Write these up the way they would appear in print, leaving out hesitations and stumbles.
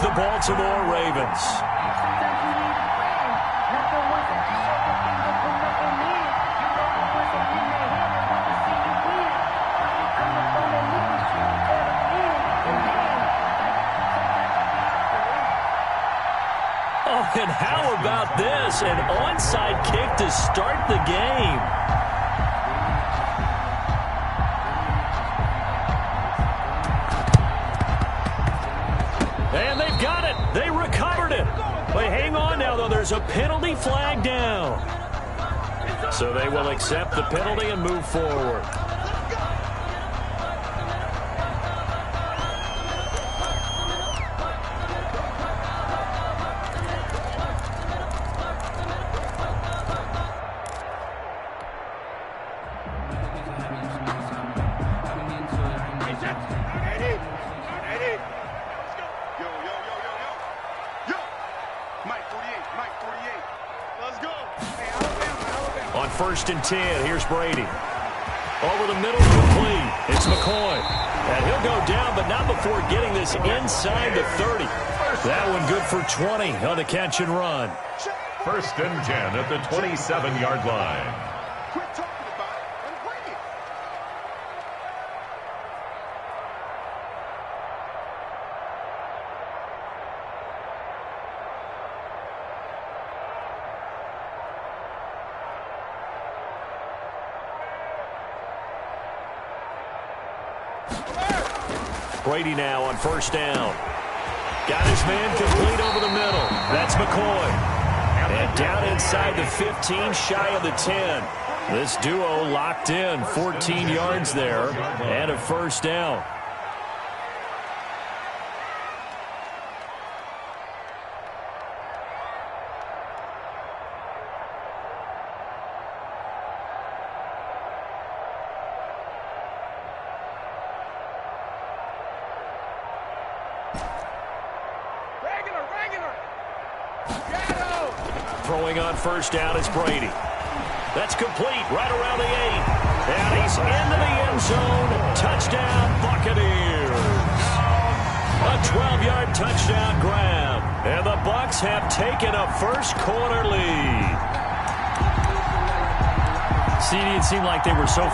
the Baltimore Ravens. Oh, and how about this? An onside kick to start the game. And they've got it. They recovered it. But hang on now, though. There's a penalty flag down. So they will accept the penalty and move forward. On 1st and 10, here's Brady. Over the middle, complete. It's McCoy. And he'll go down, but not before getting this inside the 30. That one good for 20 on the catch and run. 1st and 10 at the 27-yard line. Brady now on 1st down. Got his man complete over the middle. That's McCoy. And down inside the 15, shy of the 10. This duo locked in, 14 yards there, and a 1st down. Throwing on 1st down is Brady. That's complete right around the 8. And he's into the end zone. Touchdown, Buccaneers. A 12-yard touchdown grab. And the Bucs have taken a first-quarter lead. See, it seemed like they were so...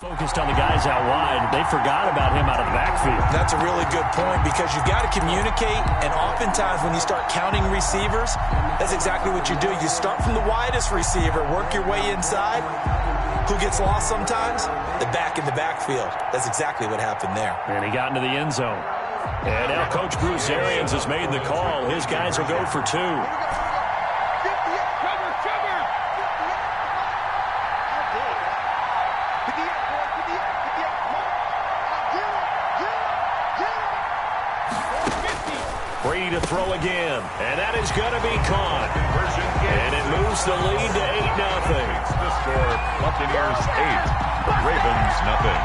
focused on the guys out wide. They forgot about him out of the backfield. That's a really good point because you've got to communicate, and oftentimes when you start counting receivers, that's exactly what you do. You start from the widest receiver, work your way inside. Who gets lost sometimes? The back in the backfield. That's exactly what happened there. And he got into the end zone. And now Coach Bruce Arians has made the call. His guys will go for 2. Brady to throw again, and that is going to be caught. And it moves the lead to 8-0. The score, Buccaneers 8, Ravens nothing.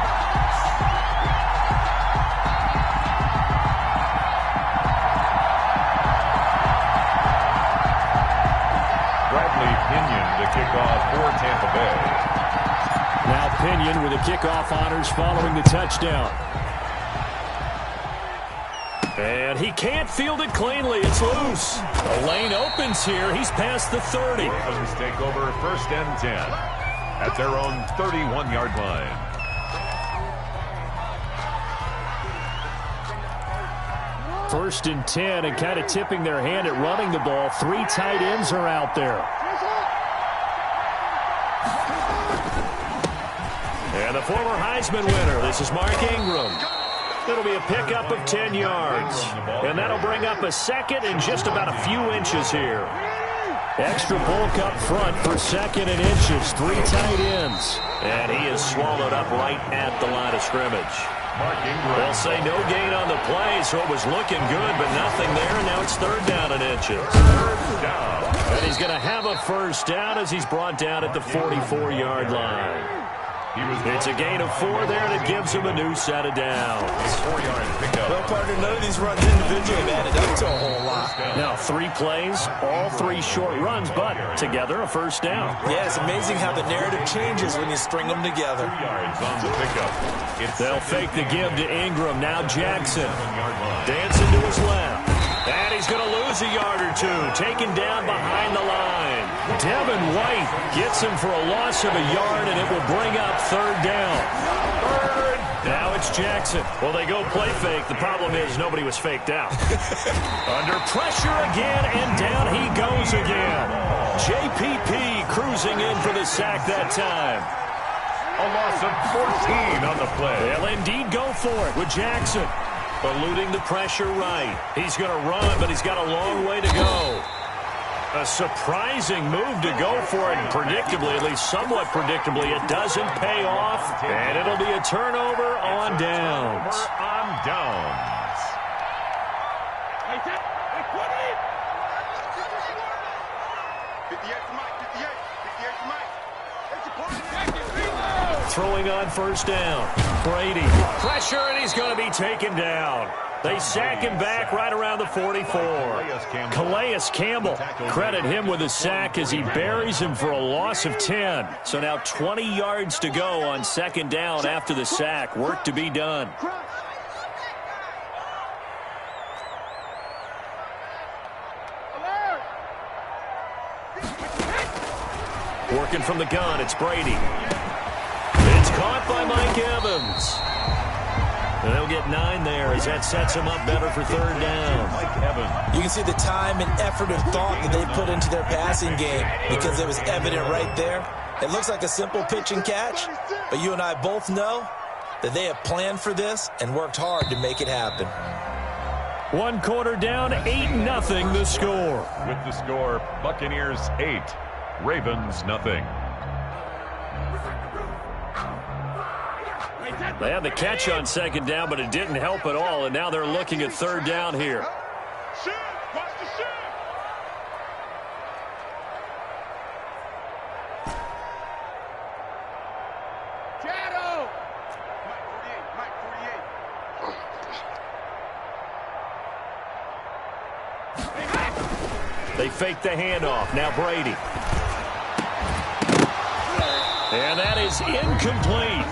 Bradley Pinion to kick off for Tampa Bay. Now Pinion with the kickoff honors following the touchdown. And he can't field it cleanly. It's loose. The lane opens here. He's past the 30. Ravens take over 1st and 10 at their own 31-yard line. First and 10, and kind of tipping their hand at running the ball. 3 tight ends are out there. And the former Heisman winner, this is Mark Ingram. It'll be a pickup of 10 yards. And that'll bring up a 2nd and just about a few inches here. Extra bulk up front for 2nd and inches. 3 tight ends. And he is swallowed up right at the line of scrimmage. They'll say no gain on the play, so it was looking good, but nothing there, and now it's third down and inches. And he's going to have a first down as he's brought down at the 44-yard line. It's a gain of 4 there that gives him a new set of downs. Well, partner, none of these runs individually have added up to a whole lot. Now 3 plays, all 3 short runs, but together a first down. Yeah, it's amazing how the narrative changes when you string them together. They'll fake the give to Ingram. Now Jackson dancing to his left. And he's going to lose a yard or 2, taken down behind the line. Devin White gets him for a loss of a yard, and it will bring up third down. Now it's Jackson. Well, they go play fake. The problem is nobody was faked out. Under pressure again, and down he goes again. JPP cruising in for the sack that time. A loss of 14 on the play. They'll indeed go for it with Jackson. Eluding the pressure right. He's going to run, but he's got a long way to go. A surprising move to go for it, and predictably, at least somewhat predictably, it doesn't pay off, and it'll be a turnover on downs. Throwing on first down. Brady. Pressure, and he's going to be taken down. They sack him back right around the 44. Calais Campbell. Credit him with a sack as he buries him for a loss of 10. So now 20 yards to go on second down after the sack. Work to be done. Working from the gun, it's Brady. It's caught by Mike Evans. And they'll get 9 there as that sets him up better for third down. You can see the time and effort and thought that they put into their passing game because it was evident right there. It looks like a simple pitch and catch, but you and I both know that they have planned for this and worked hard to make it happen. 1 quarter down, 8-0 the score. With the score, Buccaneers 8, Ravens nothing. They had the catch on second down, but it didn't help at all, and now they're looking at third down here. They fake the handoff. Now Brady. And that is incomplete.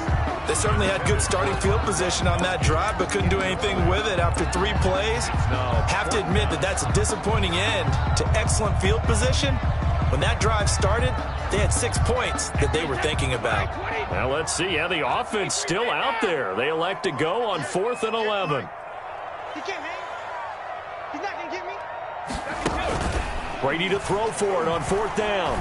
They certainly had good starting field position on that drive, but couldn't do anything with it after 3 plays. Have to admit that that's a disappointing end to excellent field position. When that drive started, they had 6 points that they were thinking about. Now let's see. Yeah, the offense still out there. They elect to go on 4th and 11. He can't hang. He's not going to get me. Brady to throw for it on 4th down.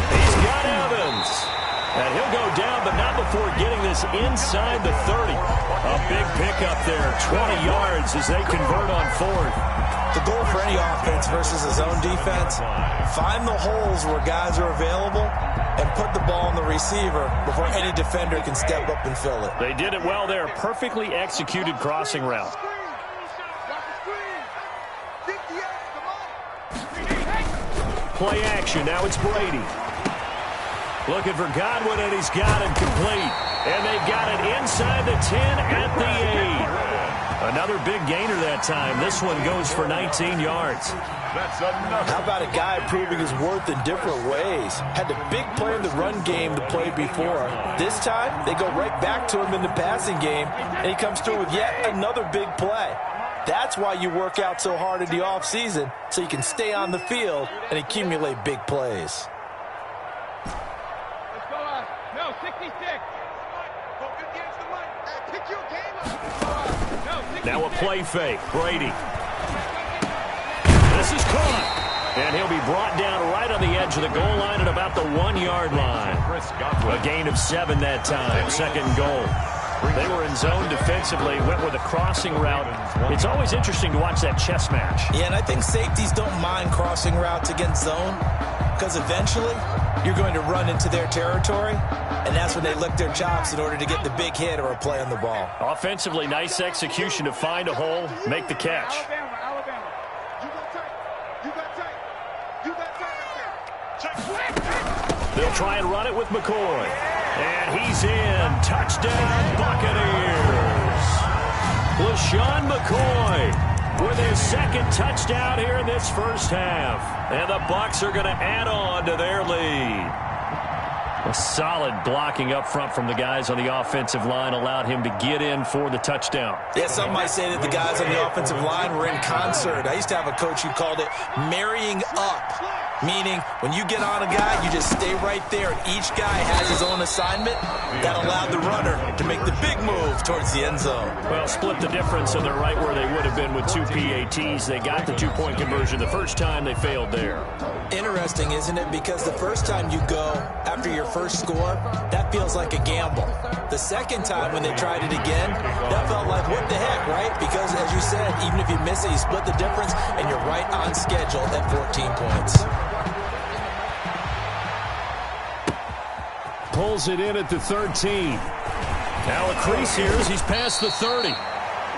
He's got Evans. And he'll go down, but not before getting this inside the 30. A big pickup there, 20 yards as they convert on 4th. The goal for any offense versus a zone defense, find the holes where guys are available and put the ball on the receiver before any defender can step up and fill it. They did it well there. Perfectly executed crossing route. Play action. Now it's Brady. Looking for Godwin, and he's got it complete. And they've got it inside the 10 at the 8. Another big gainer that time. This one goes for 19 yards. That's enough. How about a guy proving his worth in different ways? Had the big play in the run game to play before. This time, they go right back to him in the passing game, and he comes through with yet another big play. That's why you work out so hard in the offseason, so you can stay on the field and accumulate big plays. No, 66. Pick your game up. Now a play fake. Brady. This is caught. And he'll be brought down right on the edge of the goal line at about the 1-yard line. A gain of 7 that time. 2nd goal. They were in zone defensively, went with a crossing route. It's always interesting to watch that chess match. Yeah, and I think safeties don't mind crossing routes against zone because eventually you're going to run into their territory, and that's when they lick their chops in order to get the big hit or a play on the ball. Offensively, nice execution to find a hole, make the catch. Alabama. You got tight. You got tight right there. They'll try and run it with McCoy. And he's in. Touchdown, Buccaneers. LaShawn McCoy with his second touchdown here in this first half. And the Bucs are going to add on to their lead. A solid blocking up front from the guys on the offensive line allowed him to get in for the touchdown. Yeah, some might say that the guys on the offensive line were in concert. I used to have a coach who called it marrying up, meaning when you get on a guy, you just stay right there, and each guy has his own assignment. That allowed the runner to make the big move towards the end zone. Well, split the difference, and they're right where they would have been with 2 PATs. They got the two-point conversion the first time. They failed there. Interesting, isn't it? Because the first time you go after your first score, that feels like a gamble. The second time when they tried it again, that felt like, what the heck, right? Because, as you said, even if you miss it, you split the difference, and you're right on schedule at 14 points. Pulls it in at the 13. Now a crease here as he's past the 30.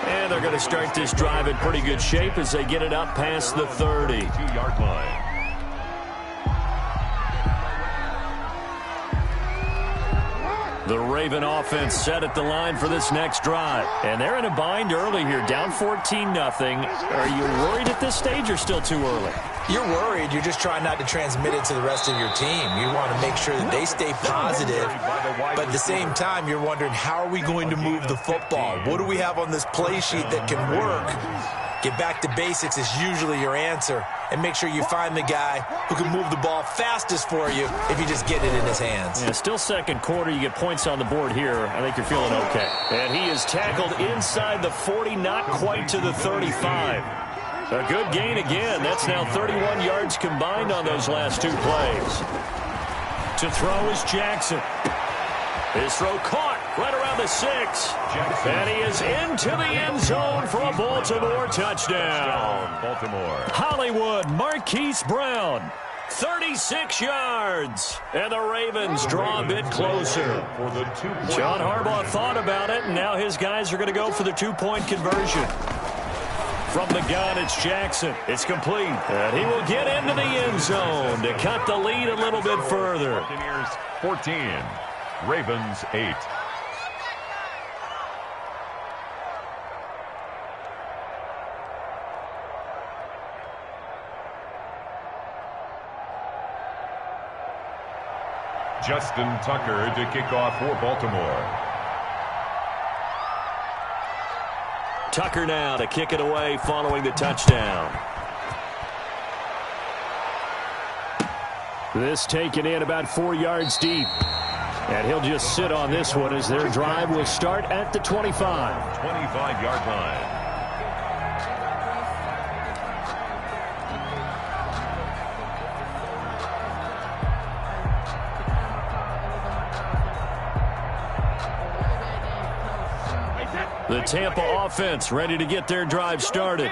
And they're going to start this drive in pretty good shape as they get it up past the 30. 2-yard line. The Raven offense set at the line for this next drive. And they're in a bind early here, down 14-0. Are you worried at this stage or still too early? You're worried. You're just trying not to transmit it to the rest of your team. You want to make sure that they stay positive. But at the same time, you're wondering, how are we going to move the football? What do we have on this play sheet that can work? Get back to basics is usually your answer. And make sure you find the guy who can move the ball fastest for you if you just get it in his hands. Yeah, still second quarter. You get points on the board here. I think you're feeling okay. And he is tackled inside the 40, not quite to the 35. A good gain again. That's now 31 yards combined on those last two plays. To throw is Jackson. His throw caught right around the 6. And he is into the end zone for a Baltimore touchdown. Baltimore. Hollywood, Marquise Brown. 36 yards. And the Ravens draw a bit closer. For the 2-point John Harbaugh thought about it, and now his guys are going to go for the two-point conversion. From the gun, it's Jackson. It's complete. And he will get into the end zone to cut the lead a little bit further. Buccaneers 14. Ravens 8. Justin Tucker to kick off for Baltimore. Tucker now to kick it away following the touchdown. This taken in about 4 yards deep. And he'll just sit on this one as their drive will start at the 25. 25-yard line. The Tampa offense ready to get their drive started.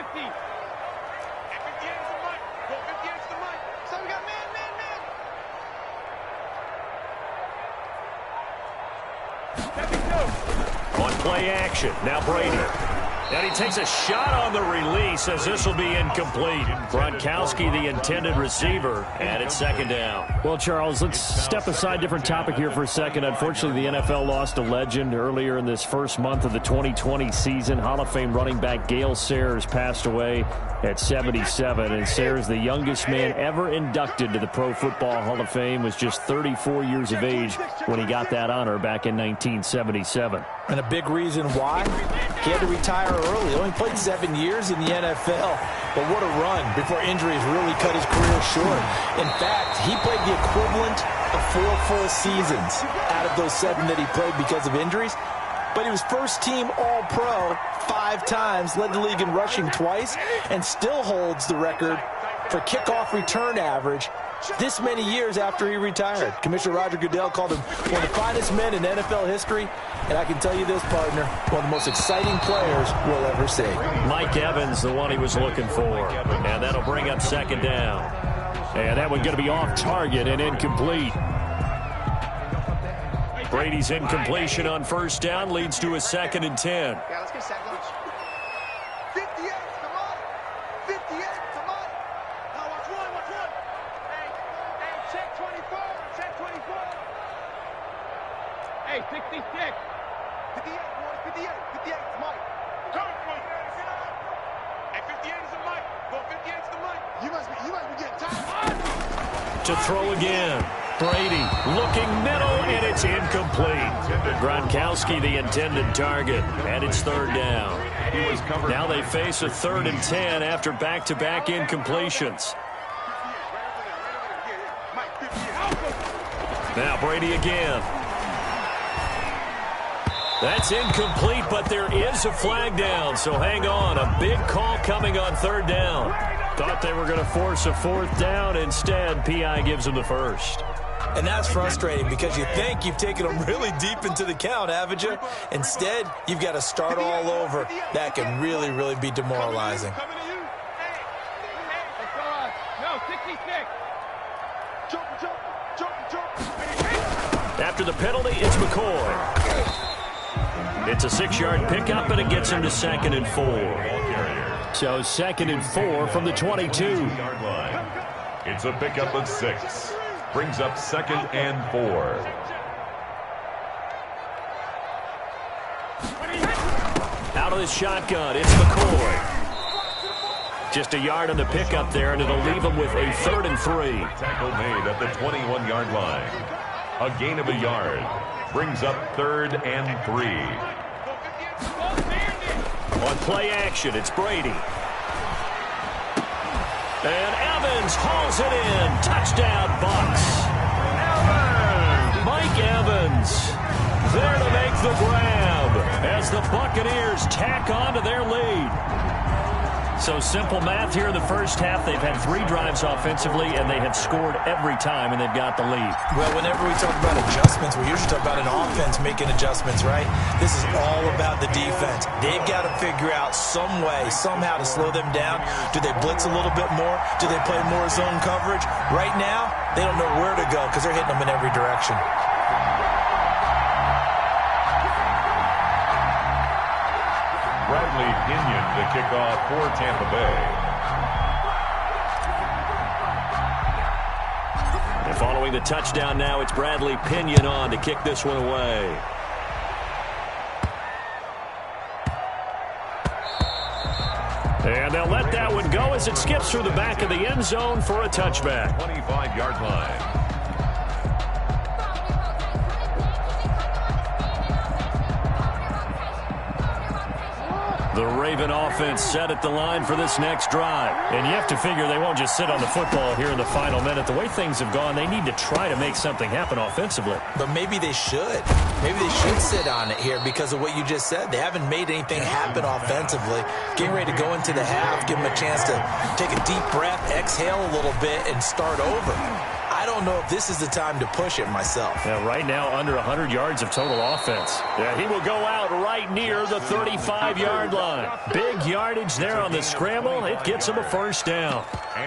On play action, now Brady. And he takes a shot on the release as this will be incomplete. Gronkowski, the intended receiver, and it's second down. Well, Charles, let's step aside different topic here for a second. Unfortunately, the NFL lost a legend earlier in this first month of the 2020 season. Hall of Fame running back Gale Sayers passed away at 77. And Sayers, the youngest man ever inducted to the Pro Football Hall of Fame, was just 34 years of age when he got that honor back in 1977. And a big reason why? He had to retire early. He only played 7 years in the NFL. But what a run before injuries really cut his career short. In fact, he played the equivalent of 4 full seasons out of those 7 that he played because of injuries. But he was first-team All-Pro 5 times, led the league in rushing twice, and still holds the record for kickoff return average this many years after he retired. Commissioner Roger Goodell called him one of the finest men in NFL history, and I can tell you this, partner, one of the most exciting players we'll ever see. Mike Evans, the one he was looking for, and that'll bring up second down. And that one going to be off target and incomplete. Brady's incompletion on first down leads to a 2nd and 10. Yeah, let's get second. 58, come on. 58, come on. Now watch one. Hey, check 24. Check 24. Hey, 66. 58, boys, 58. 58 is Mike. Come on. Hey, 58 is a Mike. Well, 58 is the Mike. You must be getting tired. To throw again. Brady looking middle, and it's incomplete. Gronkowski, the intended target, and it's 3rd down. Now they face a 3rd and 10 after back-to-back incompletions. Now Brady again. That's incomplete, but there is a flag down, so hang on. A big call coming on 3rd down. Thought they were going to force a 4th down. Instead, P.I. gives them the first. And that's frustrating because you think you've taken them really deep into the count, haven't you? Instead, you've got to start all over. That can really, really be demoralizing. No, 66. Jump. After the penalty, it's McCoy. It's a 6-yard pickup, and it gets him to 2nd and 4. So 2nd and 4 from the 22. It's a pickup of 6. Brings up 2nd and 4. Out of the shotgun, it's McCoy. Just a yard on the pickup there, and it'll leave him with a 3rd and 3. Tackle made at the 21-yard line. A gain of a yard. Brings up 3rd and 3. On play action, it's Brady. And Evans hauls it in. Touchdown, Bucks. Mike Evans there to make the grab as the Buccaneers tack on to their lead. So simple math here in the first half. They've had 3 drives offensively, and they have scored every time, and they've got the lead. Well, whenever we talk about adjustments, we usually talk about an offense making adjustments, right? This is all about the defense. They've got to figure out some way, somehow to slow them down. Do they blitz a little bit more? Do they play more zone coverage? Right now, they don't know where to go because they're hitting them in every direction. Bradley Pinion the kickoff for Tampa Bay. And following the touchdown now, it's Bradley Pinion on to kick this one away. And they'll let that one go as it skips through the back of the end zone for a touchback. 25-yard line. The Raven offense set at the line for this next drive. And you have to figure they won't just sit on the football here in the final minute. The way things have gone, they need to try to make something happen offensively. But maybe they should. Maybe they should sit on it here because of what you just said. They haven't made anything happen offensively. Getting ready to go into the half, give them a chance to take a deep breath, exhale a little bit, and start over. I don't know if this is the time to push it myself. Yeah, right now, under 100 yards of total offense. Yeah, he will go out right near the 35-yard line. Big yardage there on the scramble. It gets him a first down.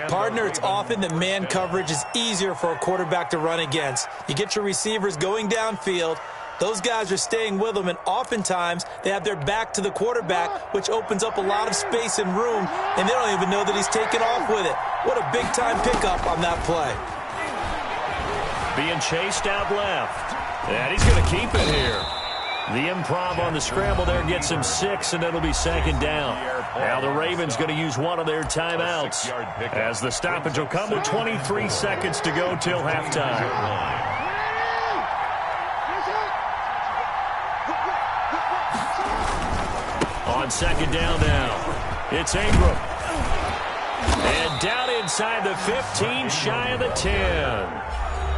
Partner, it's often that man coverage is easier for a quarterback to run against. You get your receivers going downfield. Those guys are staying with them, and oftentimes they have their back to the quarterback, which opens up a lot of space and room, and they don't even know that he's taken off with it. What a big-time pickup on that play. Being chased out left. And he's going to keep it here. The improv on the scramble there gets him 6, and it'll be 2nd down. Now the Ravens going to use one of their timeouts as the stoppage will come with 23 seconds to go till halftime. On 2nd down now, it's Ingram. And down inside the 15, shy of the 10.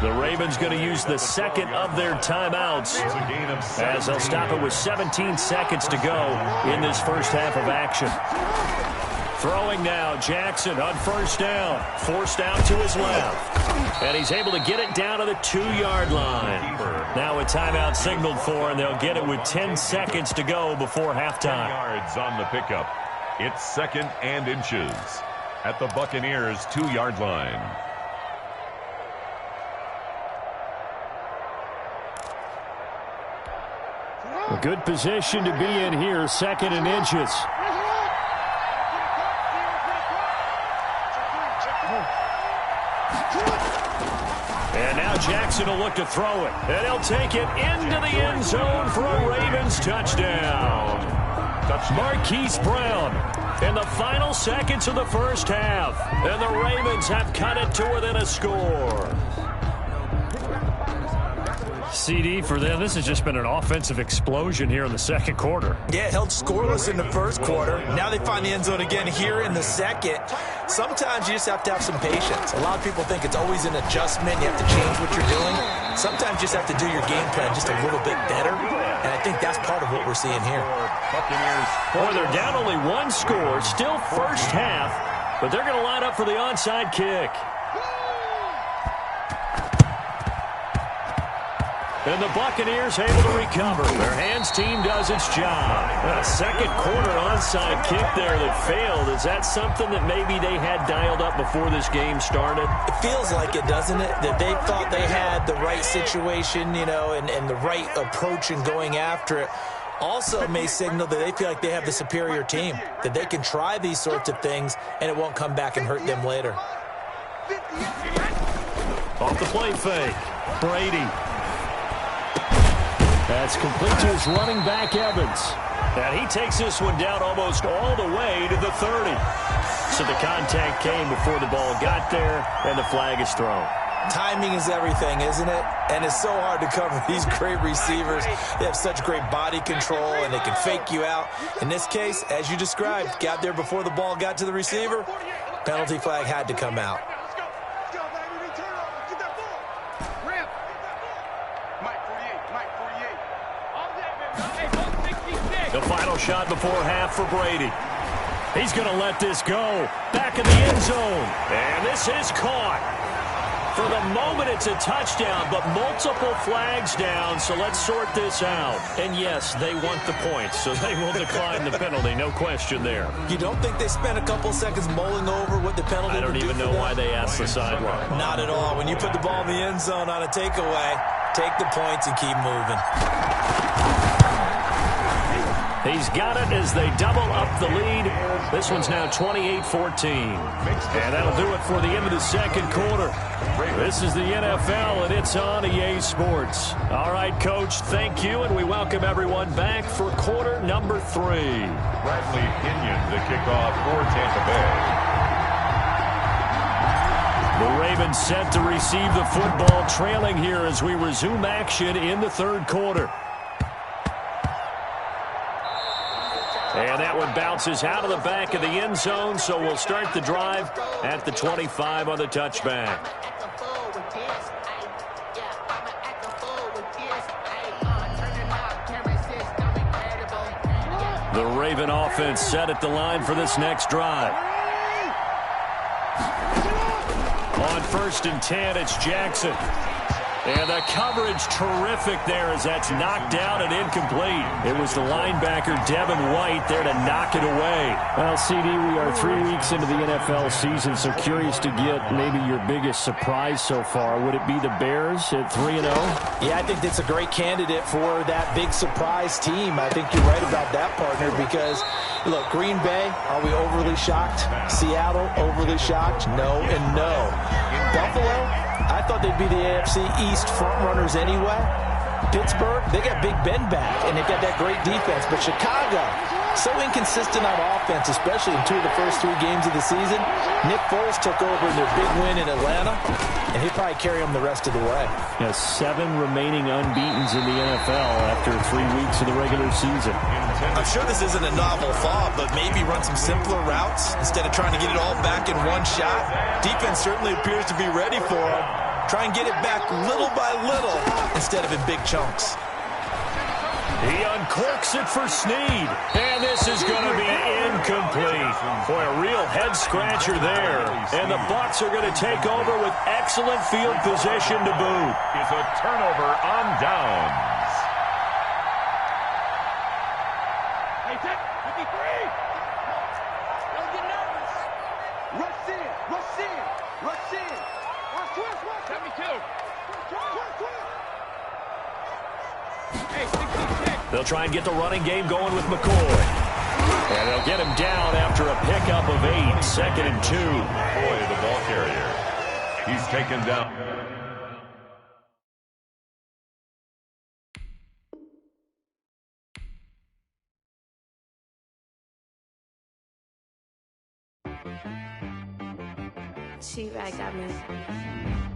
The Ravens going to use the 2nd of their timeouts as they'll stop it with 17 seconds to go in this first half of action. Throwing now, Jackson on first down. Forced out to his left. And he's able to get it down to the 2-yard line. Now a timeout signaled for, and they'll get it with 10 seconds to go before halftime. Yards on the pickup. It's 2nd and inches at the Buccaneers' 2-yard line. A good position to be in here, 2nd and inches. And now Jackson will look to throw it. And he'll take it into the end zone for a Ravens touchdown. Marquise Brown in the final seconds of the first half. And the Ravens have cut it to within a score. CD for them. This has just been an offensive explosion here in the second quarter. Yeah, held scoreless in the first quarter. Now they find the end zone again here in the second. Sometimes you just have to have some patience. A lot of people think it's always an adjustment. You have to change what you're doing. Sometimes you just have to do your game plan just a little bit better. And I think that's part of what we're seeing here. Boy, they're down only 1 score. Still first half. But they're going to line up for the onside kick. And the Buccaneers able to recover. Their hands team does its job. A second quarter onside kick there that failed. Is that something that maybe they had dialed up before this game started? It feels like it, doesn't it? That they thought they had the right situation, you know, and the right approach in going after it. Also may signal that they feel like they have the superior team, that they can try these sorts of things and it won't come back and hurt them later. Off the play fake. Brady. That's complete to his running back, Evans. And he takes this one down almost all the way to the 30. So the contact came before the ball got there, and the flag is thrown. Timing is everything, isn't it? And it's so hard to cover these great receivers. They have such great body control, and they can fake you out. In this case, as you described, got there before the ball got to the receiver. Penalty flag had to come out. The final shot before half for Brady. He's going to let this go. Back in the end zone. And this is caught. For the moment, it's a touchdown, but multiple flags down, so let's sort this out. And yes, they want the points, so they will decline the penalty, no question there. You don't think they spent a couple seconds mulling over what the penalty I don't even know why they asked the sideline. Not at all. When you put the ball in the end zone on a takeaway, take the points and keep moving. He's got it as they double up the lead. This one's now 28-14. And that'll do it for the end of the second quarter. This is the NFL, and it's on EA Sports. All right, Coach, thank you, and we welcome everyone back for quarter number 3. Bradley Pinion, the kickoff for Tampa Bay. The Ravens set to receive the football, trailing here as we resume action in the third quarter. And that one bounces out of the back of the end zone, so we'll start the drive at the 25 on the touchback. The Raven offense set at the line for this next drive. On 1st and 10, it's Jackson. And the coverage terrific there as that's knocked out and incomplete. It was the linebacker, Devin White, there to knock it away. Well, CD, we are 3 weeks into the NFL season, so curious to get maybe your biggest surprise so far. Would it be the Bears at 3-0? Yeah, I think that's a great candidate for that big surprise team. I think you're right about that, partner, because, look, Green Bay, are we overly shocked? Seattle, overly shocked? No and no. Buffalo, I thought they'd be the AFC East frontrunners anyway. Pittsburgh, they got Big Ben back, and they've got that great defense. But Chicago, so inconsistent on offense, especially in 2 of the first 3 games of the season. Nick Foles took over in their big win in Atlanta, and he'll probably carry them the rest of the way. Has 7 remaining unbeatens in the NFL after 3 weeks of the regular season. I'm sure this isn't a novel thought, but maybe run some simpler routes instead of trying to get it all back in one shot. Defense certainly appears to be ready for them. Try and get it back little by little instead of in big chunks. He uncorks it for Snead. And this is going to be incomplete. Boy, a real head-scratcher there. And the Bucs are going to take over with excellent field position to boot. Is a turnover on downs. Hey, 53! Don't get nervous. Rush in, rush in, rush in. Twist, 72. Twist. Hey, 66. They'll try and get the running game going with McCoy. And they'll get him down after a pickup of 8, 2nd and 2. McCoy, the ball carrier. He's taken down. She right got me.